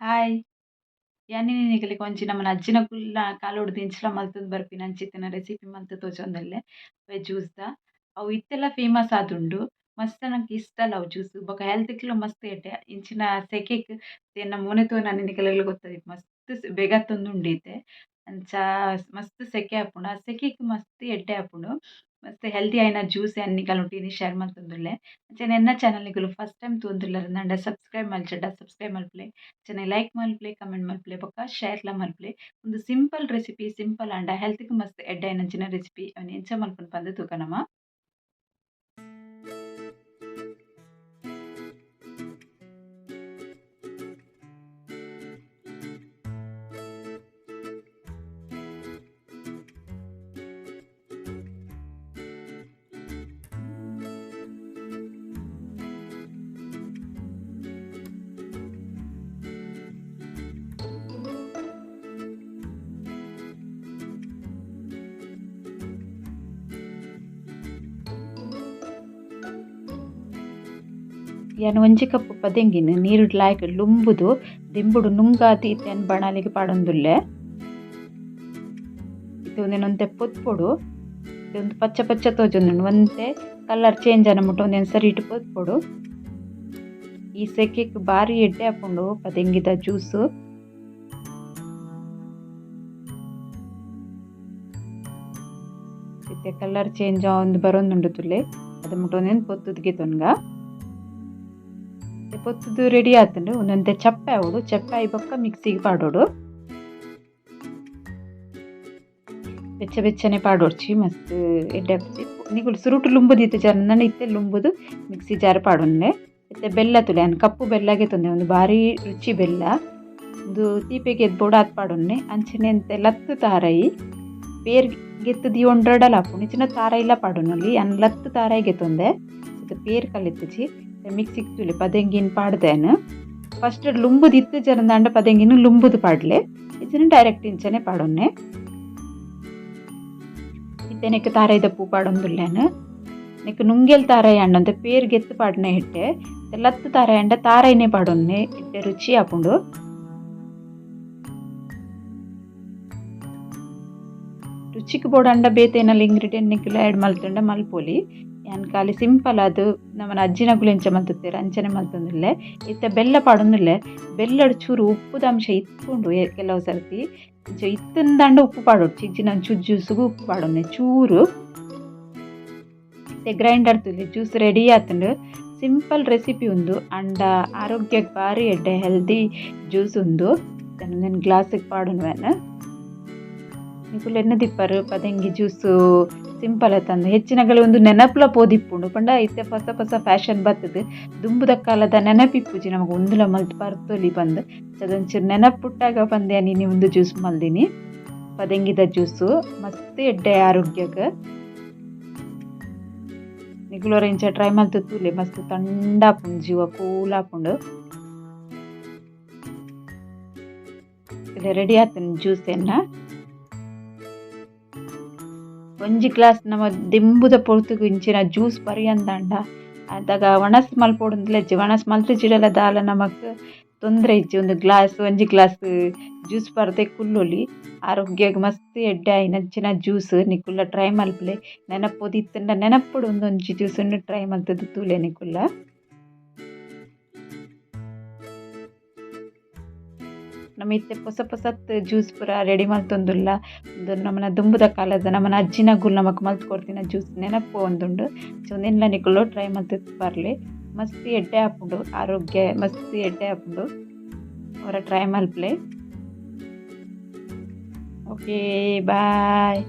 Hi ಯಾನಿನಿನಕಲಿ ಕೊಂಚಿ ನಮ್ಮನ ಅಜ್ಜಿನ ಕುಲ್ಲ ಕಾಲೋಡು ದಿಂಚಿಲ ಮಲ್ತುದು ಬರ್ಪಿನಂಚಿತ್ತಿನ recipe ಮಲ್ತು ತೋಜೊಂದುಲ್ಲೆ ಅವೆ ಜ್ಯೂಸ್‌ದ ಅವು ಇತ್ತೆಲ್ಲ ಫೇಮಸ್ ಆದುಂಡು ಮಸ್ತ್ ನಂಗೆ ಇಷ್ಟಲ ಅವು ಜ್ಯೂಸ್ ಬೊಕ ಹೆಲ್ತ್‌ಕ್ಲ ಮಸ್ತ್ ಎಡ್ಡೆ ಇಂಚಿನ ಸೆಕೆಗ್ ಎನ್ನ ಮೊನೆ ತೂನ ನನಿನಕಲೆಲ್ಲ ಗೊತ್ತದಿಪ್ಪು ಮಸ್ತ್ ಬೇಗತ್ತೊಂದುಂಡೀತೆ ಅಂಚ ಮಸ್ತ್ ಸೆಕೆ ಆಪುಂಡು ಆ ಸೆಕೆಗ್ ಮಸ್ತ್ ಎಡ್ಡೆ ಆಪುಂಡು ಮಸ್ತ್ ಹೆಲ್ದಿ ಆಯಿನ ಜ್ಯೂಸ್ ಯಾನ್ನಿಕಲ್ ಒಟ್ಟಿಗೆ ಶೇರ್ ಮಲ್ತೊಂದುಲ್ಲೆ ಅಂಚನೆ ಎನ್ನ ಚಾನಲ್ ನಿಕುಲು ಫಸ್ಟ್ ಟೈಮ್ ತೂಂದುಲ್ಲೆರ್ ನಂಡ ಸಬ್ಸ್ಕ್ರೈಬ್ ಮಲ್ಚೆಡ್ಡ ಸಬ್ಸ್ಕ್ರೈಬ್ ಮಲ್ಪುಲೆ ಅಂಚನೆ ಲೈಕ್ ಮಲ್ಪುಲೆ ಕಮೆಂಟ್ ಮಲ್ಪುಲೆ ಬೊಕ್ಕ ಶೇರ್ಲ ಮಲ್ಪುಲೆ ಒಂದು ಸಿಂಪಲ್ ರೆಸಿಪಿ ಸಿಂಪಲ್ ಆಂಡ ಹೆಲ್ತ್‌ಗ್ ಮಸ್ತ್ ಎಡ್ಡೆ ಆಯಿನಂಚಿನ ರೆಸಿಪಿ ಅವನ್ ಎಂಚ ಮಲ್ಪುಂಡು ಪಂದ್ ತೂಕನಮ. ಯಾನ್ ಒಂಜಿ ಕಪ್ ಪದೆಂಗಿನ ನೀರುಡ್ ಲಾಯ್ಕ್ ಲುಂಬುದು ದಿಂಬುಡು ನುಂಗಾದಿ ಇತ್ತೆನ್ ಬಣಾಲಿಗೆ ಪಾಡೊಂದುಲ್ಲೆ. ಇದು ಒಂತೆ ಪೊತ್ಪೊಡು ಒಂದು ಪಚ್ಚ ಪಚ್ಚ ತೋಜೊಂದುಂಡು ಒಂತೆ ಕಲರ್ ಚೇಂಜ್ ಆನ ಮುಟ್ಟ ಒಂದೆನ್ ಸರಿ ಇಟ್ಟು ಪೊತ್ಪೊಡು. ಈ ಸೆಕೆಗ್ ಬಾರಿ ಎಡ್ಡೆ ಆಪುಂಡು ಪದೆಂಗಿದ ಜ್ಯೂಸು. ಇತ್ತೆ ಕಲರ್ ಚೇಂಜ್ ಆವೊಂದು ಬರೊಂದುಂಡು ತುಲೆ ಅದು ಮುಟ್ಟ ಒಂದೆನ್ ಪೊತ್ತುದ್ಗೆ ತೊನ್ಗ ಪೊತ್ತುದು ರೆಡಿ ಆತುಂಡು ಒಂದೊಂತೆ ಚಪ್ಪೆ ಆವೊಡು ಚಪ್ಪೆ ಆಯಿ ಬೊಕ್ಕ ಮಿಕ್ಸಿಗೆ ಪಾಡೋಡು ಬೆಚ್ಚ ಬೆಚ್ಚನೆ ಪಾಡೋಡ್ಚಿ ಮಸ್ತ್ ಎಡ್ಡೆ ಆಪುಜಿ ನಿಕುಲು ಸುರುಟು ಲುಂಬುದು ಇತ್ತೆ ಜನ ಇತ್ತೆ ಲುಂಬುದು ಮಿಕ್ಸಿ ಜಾರ್ ಪಾಡೊನ್ನೆ. ಇತ್ತೆ ಬೆಲ್ಲ ತುಲೆ ಅನ್ ಕಪ್ಪು ಬೆಲ್ಲಗೆ ತೊಂದೆ ಒಂದು ಬಾರಿ ರುಚಿ ಬೆಲ್ಲ ಒಂದು ತೀಪೆಗೆ ಎದ್ದು ಆತ್ ಪಾಡೊನ್ನೆ ಅಂಚನೆ ಅಂತೆ ಲತ್ತು ತಾರಾಯಿ ಪೇರ್ ಗೆತ್ತದಿ ಒಂಡ್ರಡಲ ಆಪುಂಡು ಇಚ್ಚಿನ ತಾರಾಯಿಲ ಪಾಡೊನಲ್ಲಿ ಅನ್ ಲತ್ತು ತಾರಾಯಿಗೆ ತೊಂದೆ ಇದು ಪೇರ್ ಕಲಿತ್ತುಜಿ ಮಿಕ್ಸಿಗೆ ತುಲೆ ಪದೆಂಗಿನ ಪಾಡ್ದೇನು ಫಸ್ಟ್ ಲುಂಬುದು ಇತ್ತು ಜರಂದಾಂಡ ಪದೆಂಗಿನ ಲುಂಬುದು ಪಾಡ್ಲೆ ಇಚ್ಚಿನ ಡೈರೆಕ್ಟ್ ಇಂಚನೆ ಪಾಡೊನ್ನೆ. ಇತ್ತೆ ನೆಕ್ ತಾರಾಯಿದ ಪೂ ಪಾಡೊಂದುಲ್ಲೇನು ನೆಕ್ ನುಂಗೆಲ್ ತಾರಾಯಿ ಅಂಡ ಪೇರ್ ಗೆತ್ತು ಪಾಡ್ನೆ ಹಿಟ್ಟೆ ಲತ್ತು ತಾರಾಯಿ ಅಂಡ ತಾರಾಯಿನೇ ಪಾಡೊನ್ನೆ ಇತ್ತೆ ರುಚಿ ಆಪುಂಡು. ರುಚಿಗೆ ಬೋಡಂಡ ಬೇತೇನಲ್ಲ ಇಂಗ್ರೀಡಿಯೆಂಟ್ ನಿಕ್ಲು ಆ್ಯಡ್ ಮಲ್ತುಂಡ ಮಲ್ಪೊಲಿ ಯಾನ್ ಖಾಲಿ ಸಿಂಪಲ್ ಅದು ನಮ್ಮನ ಅಜ್ಜಿನಗುಲು ಎಂಚ ಮಲ್ತುತ್ತೆರ್ ಅಂಚನೆ ಮಲ್ತೊಂದುಲ್ಲೆ. ಇತ್ತೆ ಬೆಲ್ಲ ಪಾಡೊಂದುಲ್ಲೆ ಬೆಲ್ಲಡ್ ಚೂರು ಉಪ್ಪುದ ಅಂಶ ಇತ್ಕೊಂಡು ಕೆಲವು ಸರ್ತಿ ಇತ್ತಂದಾಂಡ ಉಪ್ಪು ಪಾಡೋಡು ಚಿಜ್ಜಿನ ಜ್ಯೂಸುಗು ಉಪ್ಪು ಪಾಡೊನ್ನೆ ಚೂರು. ಇತ್ತೆ ಗ್ರೈಂಡರ್ ತುಲೆ ಜ್ಯೂಸ್ ರೆಡಿ ಆತುಂಡು ಸಿಂಪಲ್ ರೆಸಿಪಿ ಉಂದು ಅಂಡ ಆರೋಗ್ಯಕ್ಕೆ ಬಾರಿ ಎಡ್ಡೆ ಹೆಲ್ದಿ ಜ್ಯೂಸ್ ಉಂದು ಒಂದೊಂದು ಗ್ಲಾಸಿಗೆ ಪಾಡೊನ್ವೆನ್ ನಿಕುಲು ಎನ್ನ ದಿಪ್ಪರು ಪದೆಂಗಿ ಜ್ಯೂಸು ಸಿಂಪಲ್ ಆತಂದು ಹೆಚ್ಚಿನಗಳು ಒಂದು ನೆನಪುಲ ಪೋದಿಪ್ಪುಂಡು ಪಂಡ ಇತ್ತೆ ಹೊಸ ಹೊಸ ಫ್ಯಾಷನ್ ಬತ್ತದು ದುಂಬುದ ಕಾಲದ ನೆನಪಿಪ್ಪುಜಿ ನಮಗೆ ಒಂದುಲ ಮಲ್ತು ಬರ್ತೊಲಿ ಬಂದು ಅದೊಂಚೂರು ನೆನಪುಟ್ಟಾಗ ಬಂದೆ ನೀನು ಒಂದು ಜ್ಯೂಸ್ ಮಲ್ದಿನಿ ಪದೆಂಗಿದ ಜ್ಯೂಸು ಮಸ್ತ್ ಎಡ್ಡೆ ಆರೋಗ್ಯಕ್ಕೆ ನಿಕುಲೋರ ಇಂಚ ಟ್ರೈ ಮಲ್ತು ತೂಲೆ ಮಸ್ತ್ ತಂಡ ಆಪುಂಡು ಜೀವ ಕೂಲ್ ಆಪುಂಡು. ರೆಡಿ ಆತುಂಡು ಜ್ಯೂಸ್ ಎನ್ನ ಒಂಜಿ ಗ್ಲಾಸ್ ನಮ್ಮ ದಿಂಬುದ ಪೊರ್ತುಗು ಇಂಚಿನ ಜ್ಯೂಸ್ ಪರಿಯಂದಾಂಡ ಅದಾಗ ವಣಸ್ ಮಲ್ಪೊಡುಂದುಲೆಜ್ಜಿ ವಣಸ್ ಮಲ್ತು ಜಿಡಲ ದಾಲ ನಮಕ್ ತೊಂದರೆ ಇಜ್ಜಿ ಒಂಜಿ ಗ್ಲಾಸ್ ಜ್ಯೂಸ್ ಪರ್ದೆ ಕುಲ್ಲೊಲಿ ಆರೋಗ್ಯಗ್ ಮಸ್ತ್ ಎಡ್ಡೆ ಆಯಿನಂಚಿನ ಜ್ಯೂಸ್ ನಿಕುಲ್ಲ ಟ್ರೈ ಮಲ್ಪುಲೆ ನೆನಪೊದು ಇತ್ತಂಡ ನೆನಪುಡು ಒಂದೊಂಜಿ ಜ್ಯೂಸನ್ನು ಟ್ರೈ ಮಲ್ತದು ತೂಲೆ ನಿಕುಲ್ಲ. ನಮ್ಮ ಇತ್ತೆ ಪೊಸ ಪೊಸತ್ ಜ್ಯೂಸ್ ಪೂರ ರೆಡಿ ಮಲ್ತೊಂದುಲ್ಲ ಒಂದು ನಮ್ಮನ ದುಂಬುದ ಕಾಲದ ನಮ್ಮನ ಅಜ್ಜಿನಗುಲು ನಮಕ್ ಮಲ್ತು ಕೊಡ್ತಿನ ಜ್ಯೂಸ್ ನೆನಪು ಒಂದುಂಡು ಒಂದೆಲ್ಲ ನಿಕುಲು ಟ್ರೈ ಮಲ್ತು ಬರ್ಲಿ ಮಸ್ತ್ ಎಡ್ಡೆ ಆಪುಂಡು ಆರೋಗ್ಯ ಮಸ್ತ್ ಎಡ್ಡೆ ಆಪುಂಡು ಅವರ ಟ್ರೈ ಮಲ್ಪುಲೆ. ಓಕೆ ಬಾಯ್.